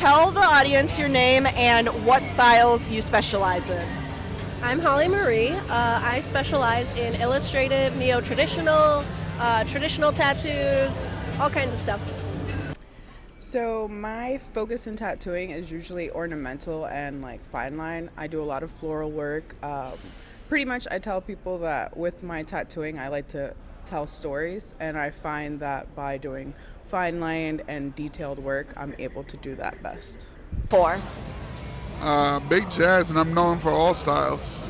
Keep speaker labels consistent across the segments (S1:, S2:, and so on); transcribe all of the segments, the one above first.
S1: tell the audience your name and what styles you specialize in.
S2: I'm Holli Marie. I specialize in illustrative, neo-traditional, traditional tattoos, all kinds of stuff.
S3: So my focus in tattooing is usually ornamental and like fine line. I do a lot of floral work. Pretty much I tell people that with my tattooing I like to tell stories, and I find that by doing fine line and detailed work I'm able to do that best.
S1: 4.
S4: Big jazz, and I'm known for all styles.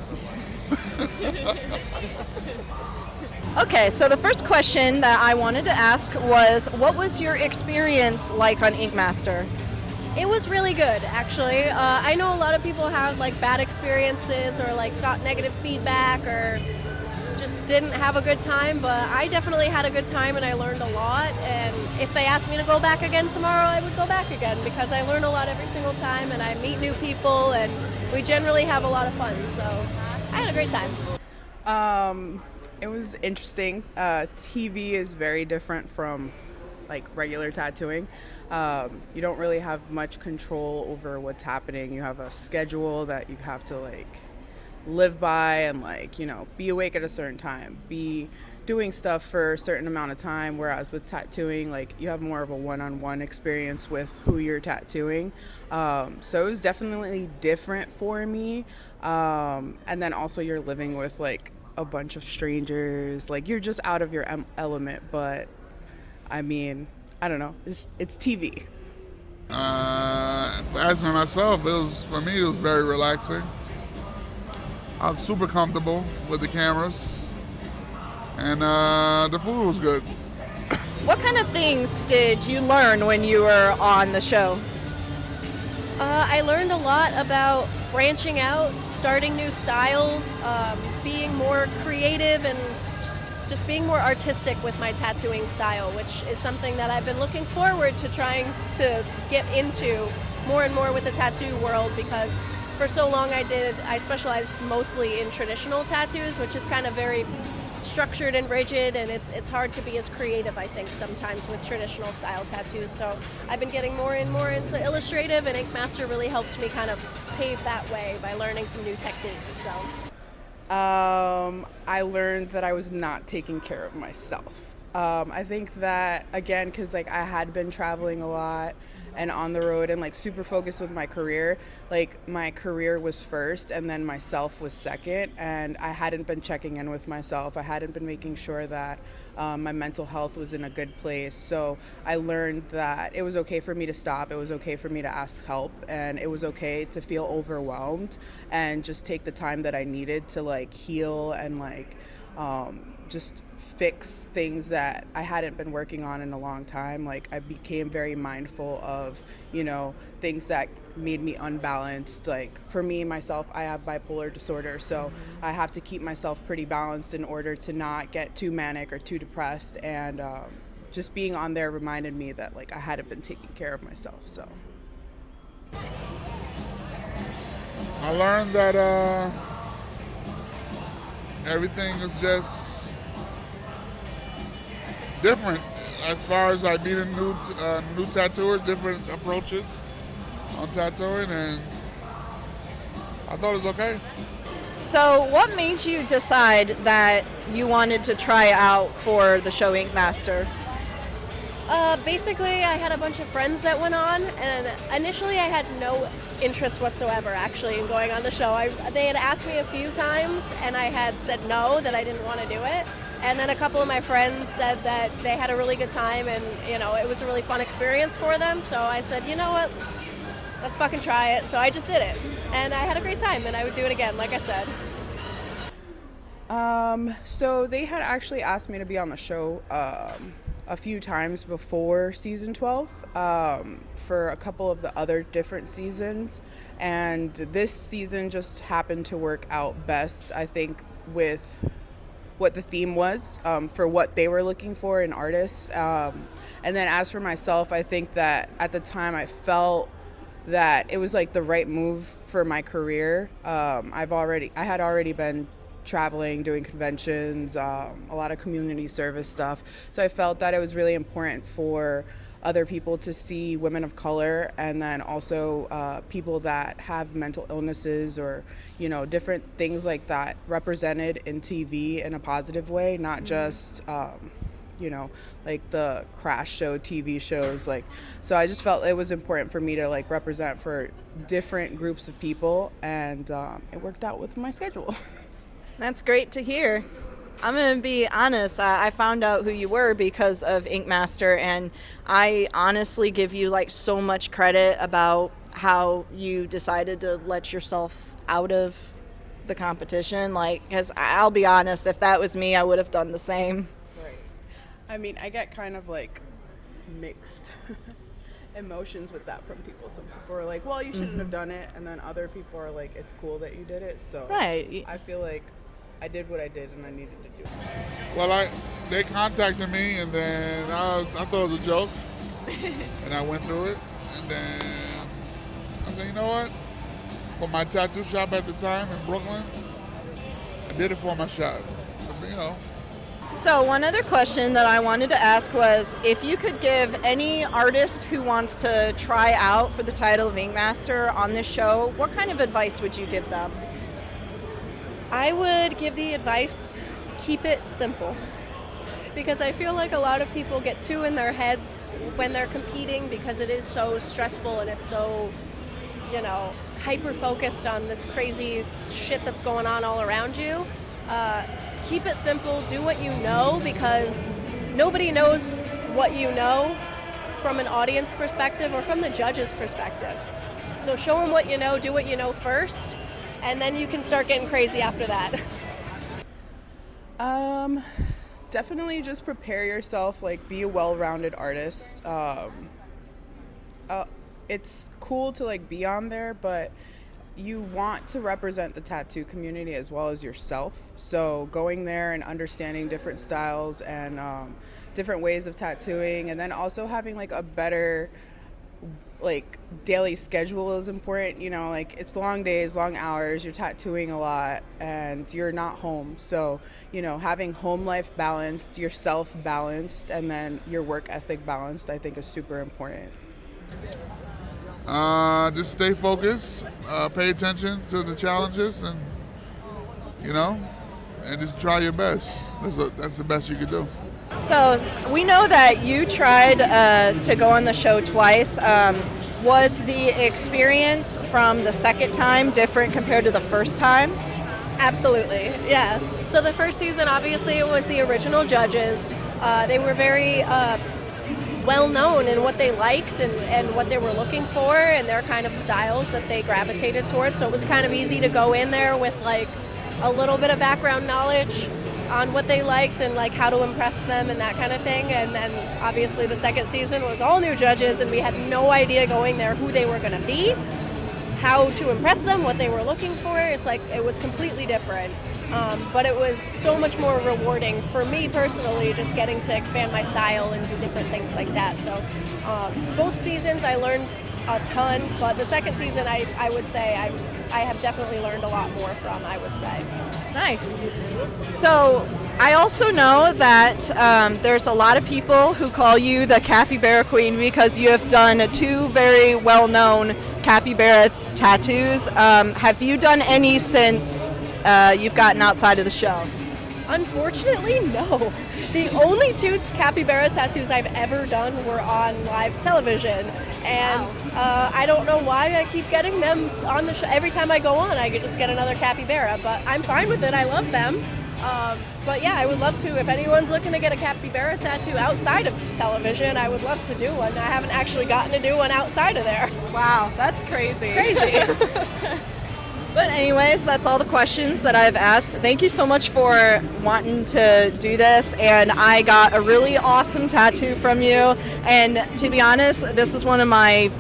S1: Okay, so the first question that I wanted to ask was, what was your experience like on Ink Master?
S2: It was really good, actually. I know a lot of people have like bad experiences or like got negative feedback or just didn't have a good time, but I definitely had a good time and I learned a lot. And if they asked me to go back again tomorrow, I would go back again because I learn a lot every single time and I meet new people and we generally have a lot of fun. So I had a great time.
S3: It was interesting. TV is very different from like regular tattooing. You don't really have much control over what's happening. You have a schedule that you have to like live by and like, you know, be awake at a certain time, be doing stuff for a certain amount of time, whereas with tattooing, like you have more of a one-on-one experience with who you're tattooing. So it was definitely different for me. And then also you're living with like a bunch of strangers, like you're just out of your element. But I mean, I don't know, it's TV.
S4: As for myself, for me it was very relaxing. I was super comfortable with the cameras, and the food was good.
S1: What kind of things did you learn when you were on the show?
S2: I learned a lot about branching out, starting new styles, being more creative and just being more artistic with my tattooing style, which is something that I've been looking forward to trying to get into more and more with the tattoo world, because for so long I specialized mostly in traditional tattoos, which is kind of very structured and rigid, and it's hard to be as creative, I think, sometimes with traditional style tattoos. So I've been getting more and more into illustrative, and Ink Master really helped me kind of pave that way by learning some new techniques. So
S3: I learned that I was not taking care of myself. I think that, again, because like I had been traveling a lot and on the road and like super focused with my career, like my career was first and then myself was second, and I hadn't been checking in with myself. I hadn't been making sure that my mental health was in a good place. So I learned that it was okay for me to stop, it was okay for me to ask help, and it was okay to feel overwhelmed and just take the time that I needed to like heal and like just fix things that I hadn't been working on in a long time. Like I became very mindful of, you know, things that made me unbalanced. Like for me, myself, I have bipolar disorder, so I have to keep myself pretty balanced in order to not get too manic or too depressed. And just being on there reminded me that like I hadn't been taking care of myself. So
S4: I learned that everything is just different as far as like meeting new tattooers, different approaches on tattooing, and I thought it was okay.
S1: So what made you decide that you wanted to try out for the show Ink Master?
S2: Basically, I had a bunch of friends that went on, and initially I had no interest whatsoever actually in going on the show. They had asked me a few times, and I had said no, that I didn't want to do it. And then a couple of my friends said that they had a really good time and, you know, it was a really fun experience for them. So I said, you know what, let's fucking try it. So I just did it. And I had a great time, and I would do it again, like I said.
S3: So they had actually asked me to be on the show a few times before season 12 for a couple of the other different seasons. And this season just happened to work out best, I think, with what the theme was for what they were looking for in artists. And then as for myself, I think that at the time I felt that it was like the right move for my career. I had already been traveling, doing conventions, a lot of community service stuff. So I felt that it was really important for other people to see women of color, and then also people that have mental illnesses or, different things like that represented in TV in a positive way, not just, like the crash show TV shows. So I just felt it was important for me to represent for different groups of people, and it worked out with my schedule.
S1: That's great to hear. I'm going to be honest, I found out who you were because of Ink Master, and I honestly give you so much credit about how you decided to let yourself out of the competition. Because I'll be honest, if that was me, I would have done the same.
S3: Right. I mean, I get kind of mixed emotions with that from people. Some people are like, well, you shouldn't have done it, and then other people are like, it's cool that you did it. So
S1: right.
S3: I feel like I did what I did, and I needed to do it.
S4: Well, they contacted me, and then I thought it was a joke, and I went through it, and then I said, you know what? For my tattoo shop at the time in Brooklyn, I did it for my shop.
S1: So one other question that I wanted to ask was, if you could give any artist who wants to try out for the title of Ink Master on this show, what kind of advice would you give them?
S2: I would give the advice, keep it simple. Because I feel like a lot of people get too in their heads when they're competing, because it is so stressful and it's so, hyper-focused on this crazy shit that's going on all around you. Keep it simple, do what you know, because nobody knows what you know from an audience perspective or from the judge's perspective. So show them what you know, do what you know first, and then you can start getting crazy after that.
S3: Definitely just prepare yourself, be a well-rounded artist. It's cool to be on there, but you want to represent the tattoo community as well as yourself. So going there and understanding different styles and different ways of tattooing, and then also having a better daily schedule is important. It's long days, long hours, you're tattooing a lot, and you're not home. So, having home life balanced, yourself balanced, and then your work ethic balanced, I think is super important.
S4: Just stay focused, pay attention to the challenges, and, and just try your best. That's the best you can do.
S1: So we know that you tried to go on the show twice. Was the experience from the second time different compared to the first time?
S2: Absolutely, yeah. So the first season, obviously, it was the original judges. They were very well known in what they liked and what they were looking for and their kind of styles that they gravitated towards. So it was kind of easy to go in there with a little bit of background knowledge on what they liked and how to impress them and that kind of thing. And then obviously the second season was all new judges, and we had no idea going there who they were going to be, how to impress them, what they were looking for. It's it was completely different. But it was so much more rewarding for me personally, just getting to expand my style and do different things like that. So both seasons I learned a ton, but the second season I would say I have definitely learned a lot more from, I would say.
S1: Nice. So I also know that there's a lot of people who call you the Capybara Queen because you have done 2 very well-known capybara tattoos. Have you done any since you've gotten outside of the show?
S2: Unfortunately, no. The only 2 capybara tattoos I've ever done were on live television, and I don't know why I keep getting them on the show. Every time I go on, I could just get another capybara, but I'm fine with it. I love them. But yeah, I would love to. If anyone's looking to get a capybara tattoo outside of television, I would love to do one. I haven't actually gotten to do one outside of there.
S1: Wow, that's crazy.
S2: Crazy.
S1: But anyways, that's all the questions that I've asked. Thank you so much for wanting to do this, and I got a really awesome tattoo from you, and to be honest, this is one of my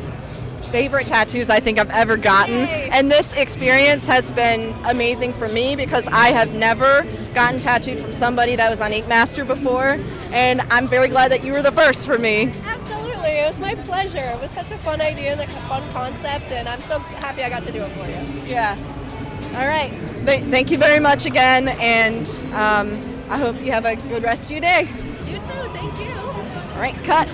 S1: favorite tattoos I think I've ever gotten.
S2: Yay.
S1: And this experience has been amazing for me because I have never gotten tattooed from somebody that was on Ink Master before, and I'm very glad that you were the first for me.
S2: Absolutely. It was my pleasure. It was such a fun idea and a fun concept, and I'm so happy I got to do it for you.
S1: Yeah. All right. Thank you very much again, and I hope you have a good rest of your day.
S2: You too. Thank you.
S1: All right, cut.